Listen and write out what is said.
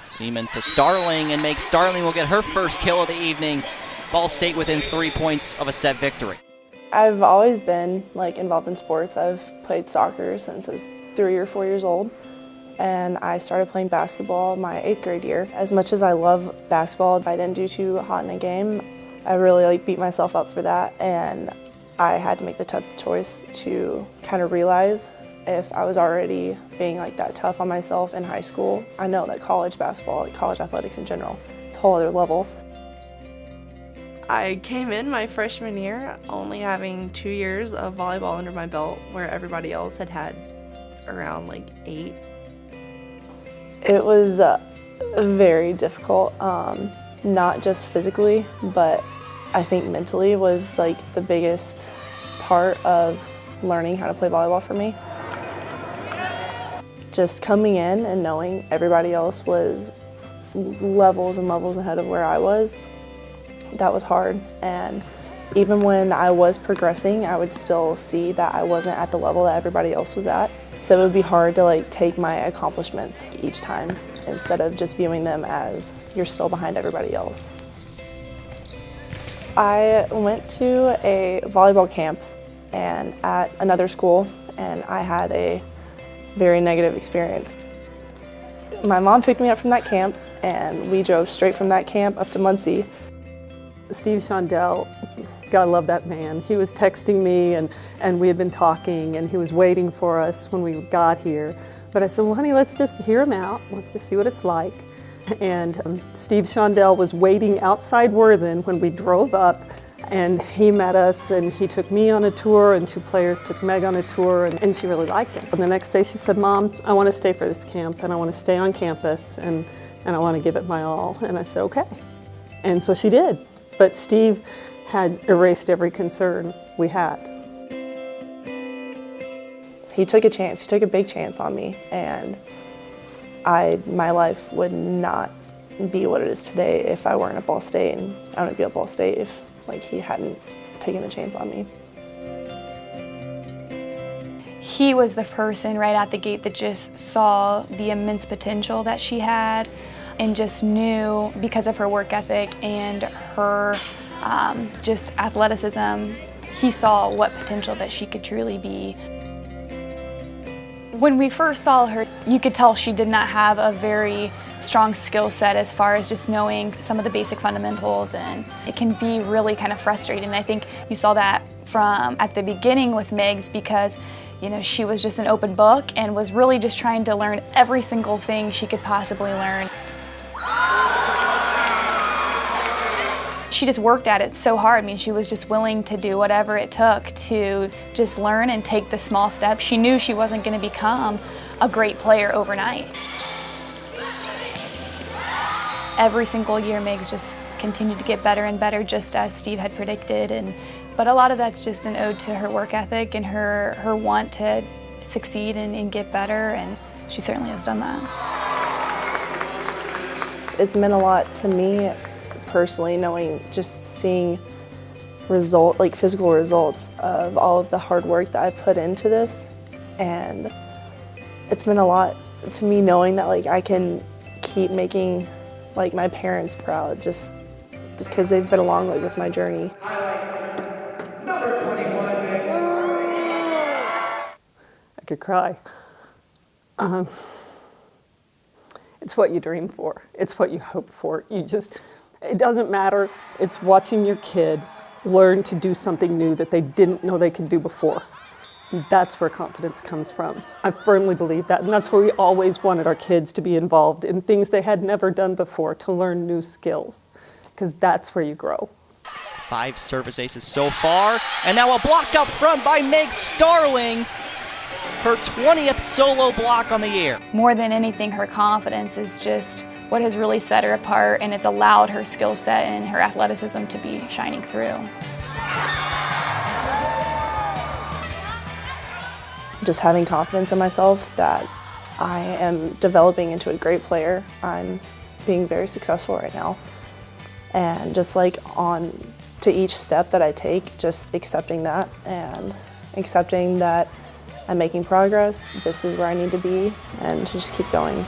Seaman to Starling, and Meg Starling will get her first kill of the evening. Ball State within 3 points of a set victory. I've always been involved in sports. I've played soccer since I was 3 or 4 years old, and I started playing basketball my 8th grade year. As much as I love basketball, I didn't do too hot in a game. I really beat myself up for that, and I had to make the tough choice to kind of realize if I was already being that tough on myself in high school. I know that college basketball, college athletics in general, it's a whole other level. I came in my freshman year only having 2 years of volleyball under my belt, where everybody else had around 8. It was very difficult, not just physically, but I think mentally was the biggest part of learning how to play volleyball for me. Just coming in and knowing everybody else was levels and levels ahead of where I was, that was hard. And even when I was progressing, I would still see that I wasn't at the level that everybody else was at. So it would be hard to take my accomplishments each time instead of just viewing them as you're still behind everybody else. I went to a volleyball camp and at another school, and I had a very negative experience. My mom picked me up from that camp, and we drove straight from that camp up to Muncie. Steve Shondell, gotta love that man. He was texting me and we had been talking, and he was waiting for us when we got here. But I said, well, honey, let's just hear him out. Let's just see what it's like. And Steve Shondell was waiting outside Worthen when we drove up, and he met us, and he took me on a tour, and 2 players took Meg on a tour, and she really liked him. And the next day she said, Mom, I want to stay for this camp, and I want to stay on campus, and I want to give it my all. And I said, okay. And so she did. But Steve had erased every concern we had. He took a chance. He took a big chance on me, and my life would not be what it is today if I weren't at Ball State, and I wouldn't be at Ball State if he hadn't taken the chance on me. He was the person right out the gate that just saw the immense potential that she had, and just knew, because of her work ethic and her just athleticism, he saw what potential that she could truly be. When we first saw her, you could tell she did not have a very strong skill set as far as just knowing some of the basic fundamentals, and it can be really kind of frustrating. I think you saw that from at the beginning with Meg's, because she was just an open book and was really just trying to learn every single thing she could possibly learn. She just worked at it so hard. I mean, she was just willing to do whatever it took to just learn and take the small steps. She knew she wasn't going to become a great player overnight. Every single year, Meg's just continued to get better and better, just as Steve had predicted. But a lot of that's just an ode to her work ethic and her want to succeed and get better, and she certainly has done that. It's meant a lot to me personally, knowing, just seeing physical results of all of the hard work that I put into this. And it's meant a lot to me knowing that I can keep making my parents proud, just because they've been along with my journey. Number 21, I could cry. It's what you dream for. It's what you hope for. It doesn't matter. It's watching your kid learn to do something new that they didn't know they could do before. That's where confidence comes from. I firmly believe that, and that's where we always wanted our kids to be involved in things they had never done before, to learn new skills, because that's where you grow. 5 service aces so far, and now a block up front by Meg Starling. Her 20th solo block on the year. More than anything, her confidence is just what has really set her apart, and it's allowed her skill set and her athleticism to be shining through. Just having confidence in myself that I am developing into a great player. I'm being very successful right now. And just on to each step that I take, just accepting that and accepting that I'm making progress. This is where I need to be, and to just keep going.